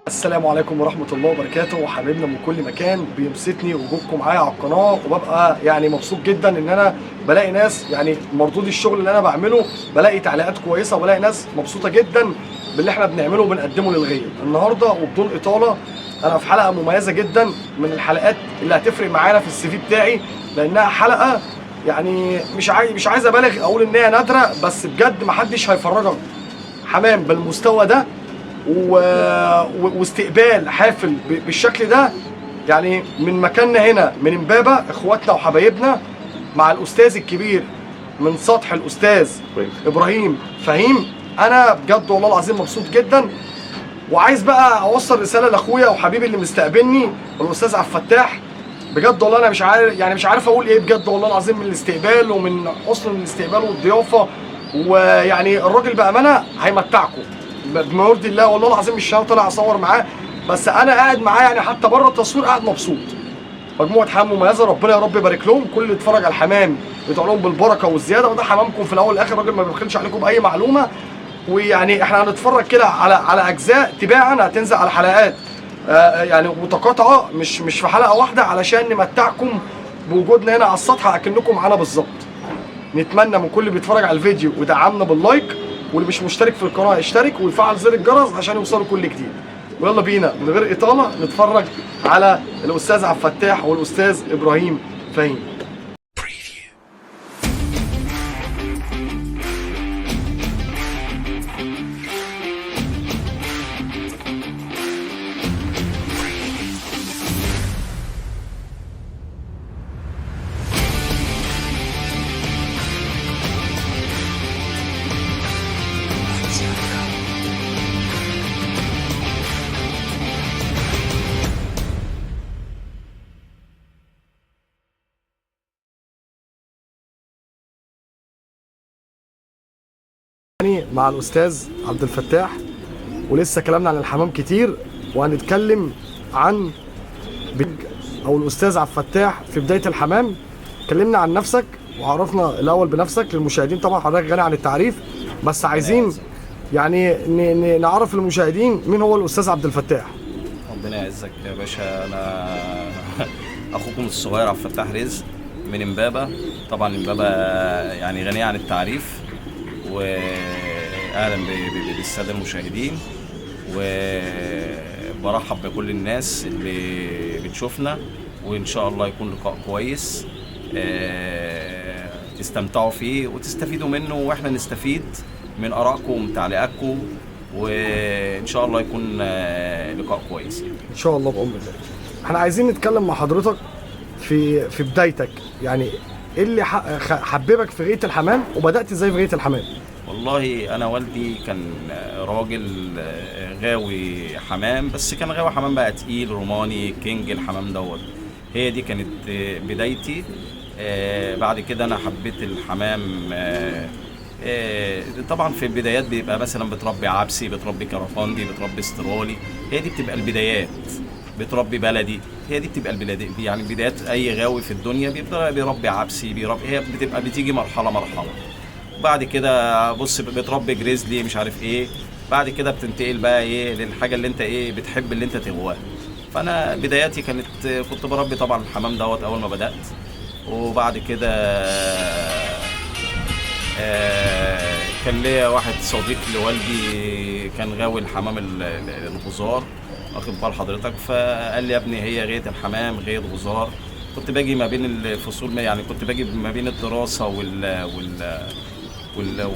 السلام عليكم ورحمة الله وبركاته، وحبايبنا من كل مكان. بيبسطني وجودكم معايا على القناة، وببقى يعني مبسوط جدا ان انا بلاقي ناس يعني مردود الشغل اللي انا بعمله، بلاقي تعليقات كويسة وبلاقي ناس مبسوطة جدا باللي احنا بنعمله وبنقدمه للغير. النهارده وبدون إطالة انا في حلقة مميزة جدا من الحلقات اللي هتفرق معانا في السي في بتاعي، لانها حلقة يعني مش عايز ابالغ اقول ان هي نادرة، بس بجد محدش هيفرجك حمام بالمستوى ده واستقبال حافل بالشكل ده. يعني من مكاننا هنا من امبابة اخواتنا وحبايبنا مع الاستاذ الكبير من سطح الاستاذ ابراهيم فهيم. انا بجد والله العظيم مبسوط جدا، وعايز بقى اوصل رساله لاخويا وحبيبي اللي مستقبلني الاستاذ عبد الفتاح. بجد والله انا مش عارف اقول ايه، بجد والله العظيم من الاستقبال ومن حسن الاستقبال والضيافه. ويعني الراجل بامانه هيمتعكم بما يرضي الله، والله العظيم مش طالع اصور معاه، بس انا قاعد معاه يعني حتى بره التصوير قاعد مبسوط. مجموعه حمام مميزه، ربنا يا رب يبارك لهم. كل اللي اتفرج على الحمام يدعو لهم بالبركه والزياده، وده حمامكم في الاول والاخر، راجل ما بيبخلش عليكم باي معلومه. ويعني احنا هنتفرج كده على اجزاء تباعا هتنزل على حلقات يعني متقاطعه، مش في حلقه واحده، علشان نمتعكم بوجودنا هنا على السطح اكنكم معانا بالظبط. نتمنى من كل اللي بيتفرج على الفيديو ودعمنا باللايك، واللي مش مشترك في القناه يشترك ويفعل زر الجرس عشان يوصلوا كل جديد. ويلا بينا من غير اطاله نتفرج على الاستاذ عبد الفتاح والاستاذ ابراهيم فهيم. مع الاستاذ عبد الفتاح، ولسه كلامنا عن الحمام كتير، وهنتكلم عن او الاستاذ عبد الفتاح في بدايه الحمام. كلمنا عن نفسك وعرفنا الاول بنفسك للمشاهدين، طبعا حضرتك غني عن التعريف، بس عايزين يعني نعرف للمشاهدين مين هو الاستاذ عبد الفتاح. ربنا يعزك يا باشا. انا اخوكم الصغير عبد الفتاح رزق من امبابه. طبعا امبابه يعني غنيه عن التعريف، واهلا بالساده المشاهدين، وبرحب بكل الناس اللي بتشوفنا، وان شاء الله يكون لقاء كويس تستمتعوا فيه وتستفيدوا منه، واحنا نستفيد من ارائكم وتعليقاتكم، وان شاء الله يكون لقاء كويس يعني. ان شاء الله بأمر الله. احنا عايزين نتكلم مع حضرتك في بدايتك، يعني ايه اللي حببك في غاية الحمام، وبدأت ازاي في غاية الحمام؟ والله انا والدي كان راجل غاوي حمام، بس كان غاوي حمام بقى تقيل روماني كينج الحمام دوت. هي دي كانت بدايتي. بعد كده انا حبيت الحمام. طبعا في البدايات بيبقى مثلا بتربي عبسي، بتربي كرفندي، بتربي استرالي. هي دي بتبقى البدايات. بتربي بلدي، هي دي بتبقى البلاد يعني بدايات اي غاوي في الدنيا بيبقى بيربي عبسي، هي بتبقى بتيجي مرحله مرحله. بعد كده بص بتربي جريزلي مش عارف ايه، بعد كده بتنتقل بقى ايه للحاجه اللي انت ايه بتحب اللي انت تغواها. فانا بداياتي كنت بربي طبعا الحمام دوت اول ما بدات. وبعد كده كان ليا واحد صديق لوالدي كان غاوي الحمام الغزار، واخد بال حضرتك، فقال لي يا ابني هي غايه الحمام غايه غزار. كنت باجي ما بين الفصول، يعني كنت باجي ما بين الدراسه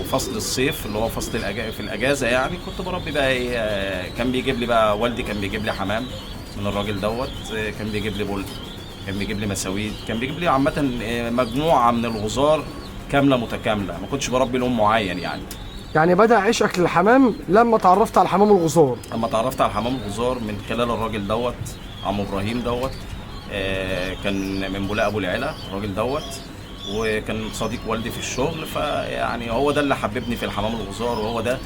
وفصل الصيف اللي هو فصل في الاجازه، يعني كنت بربي بقى ايه. كان بيجيب لي بقى والدي كان بيجيب لي حمام من الراجل دوت، كان بيجيب لي بولت، كان بيجيب لي مساويد، كان بيجيب لي عامه مجموعه من الغزار كامله متكامله. ما كنتش بربي لون معين يعني بدأ عشقك للحمام لما تعرفت على الحمام الغزار؟ لما تعرفت على الحمام الغزار من خلال الراجل دوت عم ابراهيم دوت. كان من بولاق ابو العلا الراجل دوت، وكان صديق والدي في الشغل. فيعني هو ده اللي حببني في الحمام الغزار، وهو ده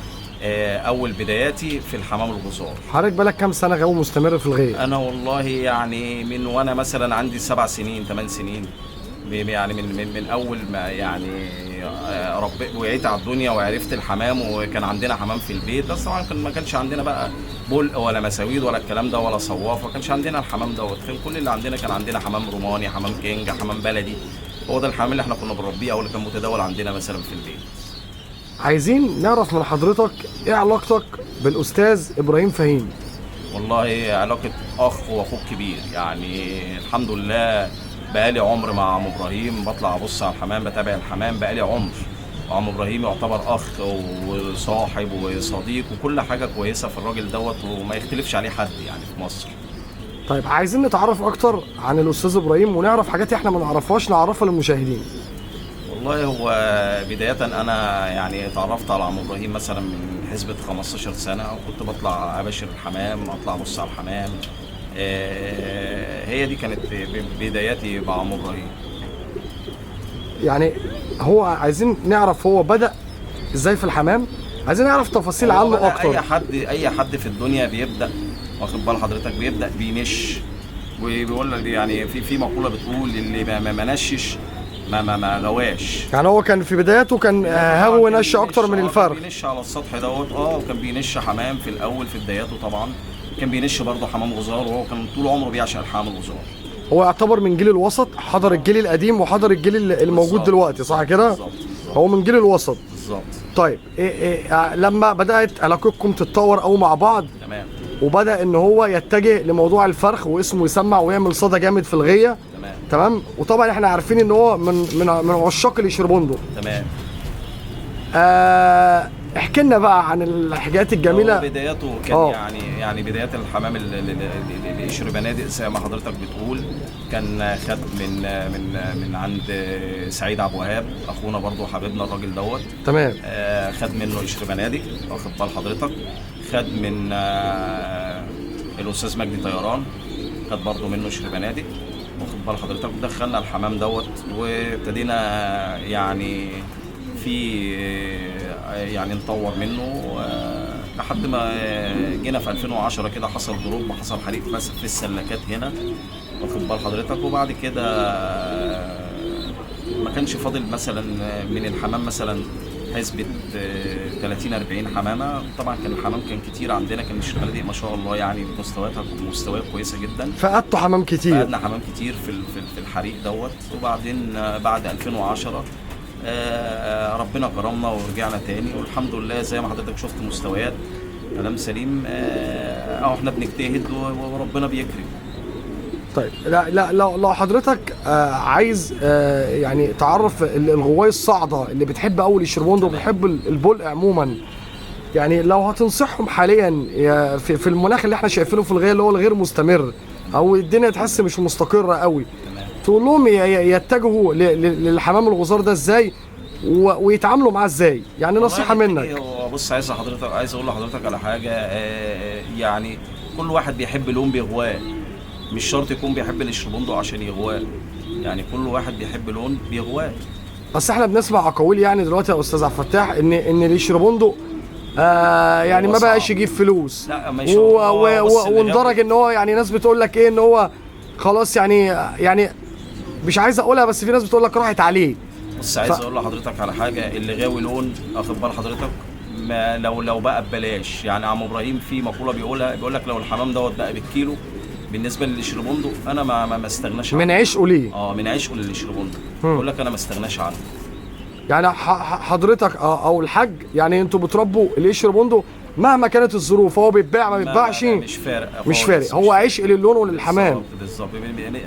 اول بداياتي في الحمام الغزار. حضرتك بالك كام سنه غاوي مستمر في الغاية؟ انا والله يعني من وانا مثلا عندي 7 سنين 8 سنين، يعني من اول ما يعني وعيت على الدنيا وعرفت الحمام، وكان عندنا حمام في البيت. بس طبعا ما كانش عندنا بقى بلق ولا مساويد ولا الكلام ده ولا صواف، ما كانش عندنا الحمام دوت. كان كل اللي عندنا كان عندنا حمام روماني، حمام كينج، حمام بلدي. هو ده الحمام اللي احنا كنا بنربيه او اللي كان متداول عندنا مثلا في البيت. عايزين نعرف من حضرتك ايه علاقتك بالاستاذ ابراهيم فهيم؟ والله علاقة أخ وأخوك كبير، يعني الحمد لله بقالي عمر مع عم إبراهيم، بطلع أبص على الحمام، بتابع الحمام بقالي عمر. وعم إبراهيم يعتبر أخ وصاحب وصديق وكل حاجة كويسة في الراجل دوت، وما يختلفش عليه حد يعني في مصر. طيب عايزين نتعرف أكتر عن الأستاذ إبراهيم ونعرف حاجات إحنا ما نعرفهاش نعرفها للمشاهدين. والله هو بداية أنا يعني اتعرفت على عم إبراهيم مثلا من حسبة 15 سنة، وكنت بطلع أباشر الحمام، أطلع أبص على الحمام. هي دي كانت بداياتي مع عم إبراهيم. يعني هو عايزين نعرف هو بدأ إزاي في الحمام، عايزين نعرف تفاصيل عنه أكتر. أي حد في الدنيا بيبدأ، واخد بال حضرتك، بيبدأ بينش، وبيقول لك يعني في مقولة بتقول اللي ما نشش ما غواش. يعني هو كان في بدايته كان هو نش اكتر من الفرخ. بينش على السطح دوت، وكان بينش حمام في الاول في بداياته طبعا. كان بينش برضه حمام غزار، وهو كان طول عمره بيعشق الحمام الغزار. هو يعتبر من جيل الوسط، حضر الجيل القديم وحضر الجيل الموجود دلوقتي، صح كده؟ بالظبط. هو من جيل الوسط بالظبط. طيب لما بدأت علاقتكم تتطور او مع بعض، تمام، وبدأ ان هو يتجه لموضوع الفرخ واسمه يسمع ويعمل صدى جامد في الغية، تمام. وطبعا احنا عارفين ان هو من عشاق الاشربوندو. تمام. احكي لنا بقى عن الحاجات الجميله. بداياته كان يعني بدايات الحمام اللي يشرب بنادق زي ما حضرتك بتقول، كان خد من عند سعيد عبد الوهاب، اخونا برضو حبيبنا الراجل دوت. تمام. خد منه يشرب بنادق، واخد بال حضرتك. خد من الاستاذ مجدي طيران، خد برضو منه يشرب بنادق، واخد بال حضرتك. ودخلنا الحمام دوت، وابتدينا يعني يعني نطور منه لحد ما جينا في 2010 كده حصل ضروب، حصل حريق بس في السلكات هنا، واخد بال حضرتك. وبعد كده ما كانش فاضل مثلا من الحمام مثلا حسبة 30-40 حمامة. طبعا كان الحمام كان كتير عندنا، كان الشغالة ما شاء الله يعني مستويات كويسة جدا. فقدتوا حمام كتير؟ فقدنا حمام كتير في الحريق دوت. وبعدين بعد 2010 ربنا كرمنا ورجعنا تاني، والحمد لله زي ما حضرتك شفت مستويات كلام سليم. احنا بنجتهد وربنا بيكرم. طيب لا لو حضرتك عايز يعني تعرف الغوايه الصاعده اللي بتحب قوي الاشربوندو وبتحب البلق عموما، يعني لو هتنصحهم حاليا في المناخ اللي احنا شايفينه في الغايه اللي هو الغير مستمر، او الدنيا تحس مش مستقره قوي، تقول لهم يتجهوا للحمام الغزار ده ازاي ويتعاملوا معاه ازاي؟ يعني نصيحه منك. بص، عايز اقول لحضرتك على حاجه. يعني كل واحد بيحب لون بيغواه، مش شرط يكون بيحب الاشربوندو عشان يغواه، يعني كل واحد بيحب لون بيغواه. بس احنا بنسمع اقاويل يعني دلوقتي يا استاذ عبد الفتاح ان الاشربوندو يعني ما بقاش يجيب فلوس. لا ماشي. وندرج ان هو يعني ناس بتقول لك ايه ان هو خلاص يعني مش عايز اقولها، بس في ناس بتقول لك راحت عليه. بص، عايز اقول لحضرتك على حاجه. اللي غاوي لون، واخد بال حضرتك، ما لو بقى ببلاش. يعني عم ابراهيم في مقوله بيقول لك لو الحمام دوت بقى بالكيلو بالنسبه للاشربوندو انا ما استغناش عنه. من عشقه ليه؟ من عشقه للاشربوندو، بيقول لك انا ما استغناش عنه. يعني حضرتك او الحاج، يعني انتوا بتربوا الاشربوندو مهما كانت الظروف، هو بيتباع ما بيتباعش مش فارق. هو عشق للون وللحمام. بالظبط.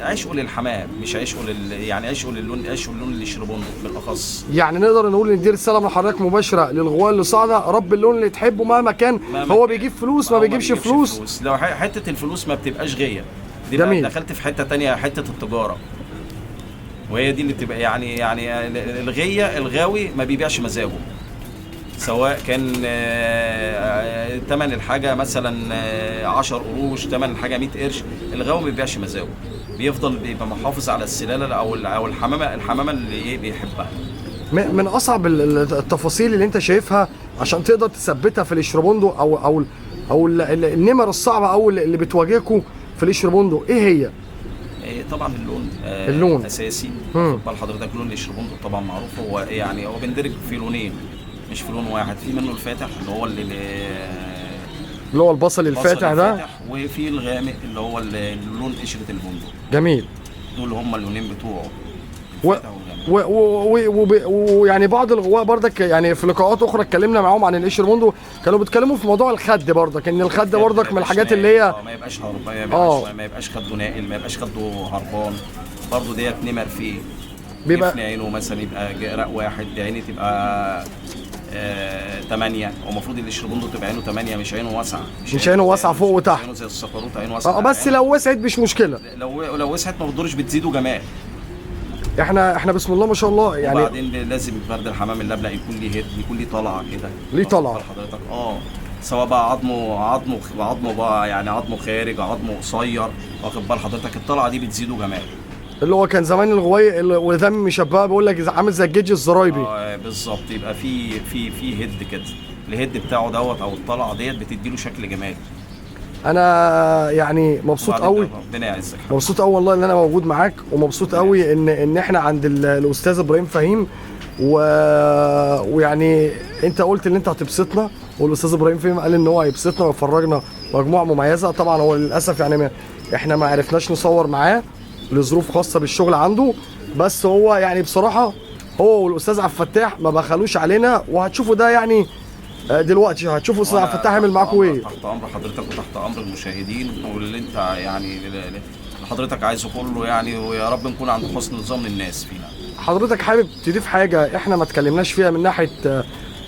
عشقه للحمام، مش عشقه يعني عشقه للون، عشقه للون الاشربوندو بالاخص. يعني نقدر نقول ان دي رساله من حضرتك مباشره للغوايه اللي صاعده، رب اللون اللي تحبه مهما كان. هو بيجيب فلوس ما بيجيبش فلوس. لو حته الفلوس ما بتبقاش غيه دي، دخلت في حته تانية، حته التجاره، وهي دي اللي بتبقى يعني الغاوي ما بيبيعش مزاجه، سواء كان تمن الحاجه مثلا 10 قروش، تمن الحاجه 100 قرش. الغاوي ما بيبيعش مزاجه، بيبقى محافظ على السلاله او الحمامه اللي بيحبها. من اصعب التفاصيل اللي انت شايفها عشان تقدر تثبتها في الاشربوندو او النمر الصعبه او اللي بتواجهكم في الاشربوندو، ايه هي؟ طبعا اللون اللون. اساسي. مم. خد بال حضرتك لون القشر بندق طبعا معروف، هو يعني هو بيندرج في لونين مش في لون واحد، في منه الفاتح اللي هو اللي هو البصل الفاتح ده، وفي الغامق اللي هو اللون قشره البندق. جميل. دول هم اللونين بتوعه. ويعني بعض الغواء برضك يعني في لقاءات اخرى اتكلمنا معاهم عن القشر بندق، كانوا بيتكلموا في موضوع الخد برضك، ان الخد برضك من الحاجات اللي هي ما يبقاش هربان، ما يبقاش خده نائل، ما يبقاش خده هربان برضه، ديت نمر فيه بيبقى عينه مثلا يبقى جرق واحد، عيني تبقى 8، ومفروض القشر بندق تبقى عينه 8 مش عينه واسعه، مش عينه واسعه فوق وتحت، عينه زي الصفروت عينه واسعه. بس لو وسعت مش مشكله، لو وسعت ما بتضرش، بتزيده جمال. احنا بسم الله ما شاء الله يعني. وبعدين لازم فرد الحمام اللبلق يكون ليه هيد، يكون ليه طلعه كده، ليه طلعه حضرتك. سواء بقى عظمه بقى يعني عظمه خارج، عظمه قصير، واخد بال حضرتك، الطلعه دي بتزيده جمال. اللي هو كان زمان الغواي ودم مشبهه بيقول لك عامل زي الجيج الزرايبي. بالظبط، يبقى في هيد كده، الهيد بتاعه دوت او الطلعه ديت بتديله شكل جمالي. انا يعني مبسوط قوي، ربنا يعزك، مبسوط قوي والله ان انا موجود معاك، ومبسوط قوي ان احنا عند الاستاذ ابراهيم فهيم، ويعني انت قلت ان انت هتبسطنا، والاستاذ ابراهيم فهيم قال ان هو هيبسطنا ويفرجنا مجموعه مميزه. طبعا هو للاسف يعني احنا ما عرفناش نصور معاه لظروف خاصه بالشغل عنده، بس هو يعني بصراحه هو والاستاذ عبد الفتاح ما بخلوش علينا، وهتشوفوا ده يعني دلوقتي هتشوفوا استاذ عبد الفتاح يعمل معاكم ايه. تحت امر حضرتك وتحت امر المشاهدين، واللي انت يعني حضرتك عايزه كله يعني، ويا رب نكون عند حسن ظن الناس فينا. حضرتك حابب تضيف حاجه احنا ما اتكلمناش فيها من ناحيه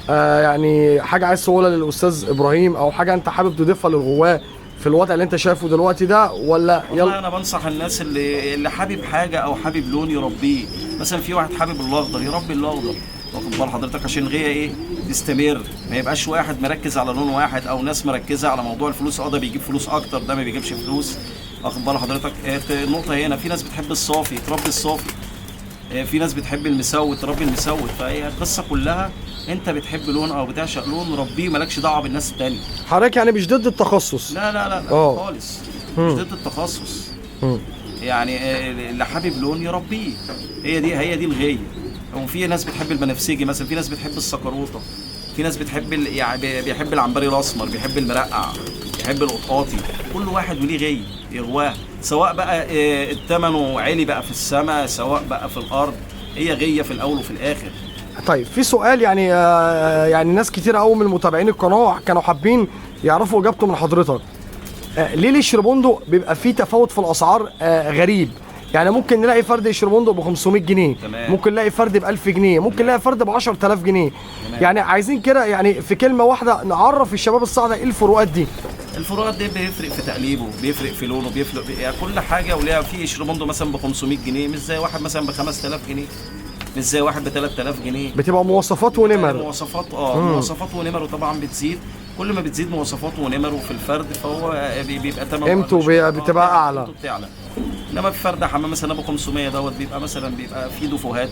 يعني حاجه عايز تقولها للاستاذ ابراهيم، او حاجه انت حابب تضيفها للغواه في الوضع اللي انت شايفه دلوقتي ده، ولا يلا؟ انا بنصح الناس اللي حابب حاجه او حابب لون يربيه. مثلا في واحد حابب الاخضر يربي الاخضر، واخد بال حضرتك، عشان الغيه تستمر، ما يبقاش واحد مركز على لون واحد، او ناس مركزه على موضوع الفلوس، ده بيجيب فلوس اكتر، ده ما بيجيبش فلوس، واخد بال حضرتك. النقطه هنا في ناس بتحب الصافي تربي الصافي، في ناس بتحب المسود تربي المسود، فهي القصه كلها انت بتحب لون او بتعشق لون ربيه، مالكش دعوه بالناس التانيه. حضرتك يعني مش ضد التخصص؟ لا خالص، مش ضد التخصص. يعني اللي حابب لون يربيه، هي دي الغايه. وفي ناس بتحب البنفسجي مثلا، في ناس بتحب السكروطه، في ناس بتحب يعني بيحب العنبري الاسمر، بيحب المرقع، بيحب القطاطي، كل واحد وليه غايه يغواه، سواء بقى الثمن عالي بقى في السماء، سواء بقى في الارض، هي غايه في الاول وفي الاخر. طيب في سؤال يعني يعني ناس كتير قوي من متابعين القناه كانوا حابين يعرفوا اجابته من حضرتك. ليه القشر بندق بيبقى فيه تفاوت في الاسعار غريب؟ يعني ممكن نلاقي فرد قشر بندق ب 500 جنيه، تمام. ممكن نلاقي فرد ب 1000 جنيه، ممكن نلاقي فرد ب 10000 جنيه. تمام. يعني عايزين كده يعني في كلمه واحده نعرف الشباب الصاعده ايه الفروقات دي. الفروقات دي بيفرق في تقليبه، بيفرق في لونه، بيفرق يعني كل حاجه وليها. في قشر بندق مثلا ب 500 جنيه مش زي واحد مثلا ب 5000 جنيه، مش زي واحد ب 3000 جنيه. بتبقى مواصفات ونمر. مواصفات ونمر، وطبعا بتزيد كل ما بتزيد مواصفات ونمر في الفرد، فهو بيبقى ثمنه قيمته بتبقى اعلى. انما في فرد حمام مثلا ابو 500 دوت بيبقى مثلا فيه دفوهات،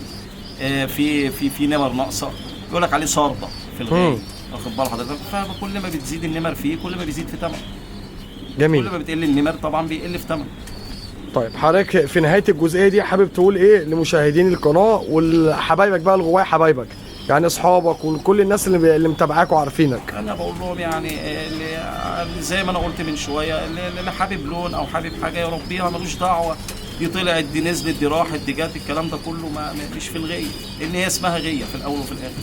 في نمر ناقصه، يقول لك عليه صارده في الغايه، واخد بال حضرتك. فكل ما بتزيد النمر فيه كل ما بيزيد في ثمن. جميل. كل ما بتقل النمر طبعا بيقل في ثمن. طيب حضرتك في نهايه الجزئيه دي حابب تقول ايه لمشاهدين القناه وحبايبك بقى الغوايه، حبايبك يعني اصحابك وكل الناس اللي متابعاك وعارفينك؟ انا بقول لهم يعني زي ما انا قلت من شويه، اللي حابب لون او حابب حاجه يربيها، ملوش دعوه دي طلعت دي نزلت دي راحت دي جت، الكلام ده كله مش في الغيه، لان هي اسمها غيه في الاول وفي الاخر.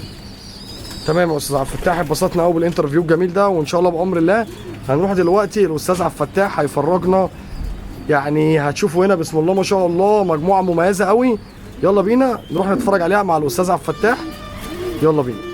تمام يا استاذ عبد الفتاح، اتبسطنا قوي بالانترفيو الجميل ده، وان شاء الله بامر الله هنروح دلوقتي الاستاذ عبد الفتاح هيفرجنا، يعني هتشوفوا هنا بسم الله ما شاء الله مجموعه مميزه قوي. يلا بينا نروح نتفرج عليها مع الاستاذ عبد الفتاح، يلا بينا.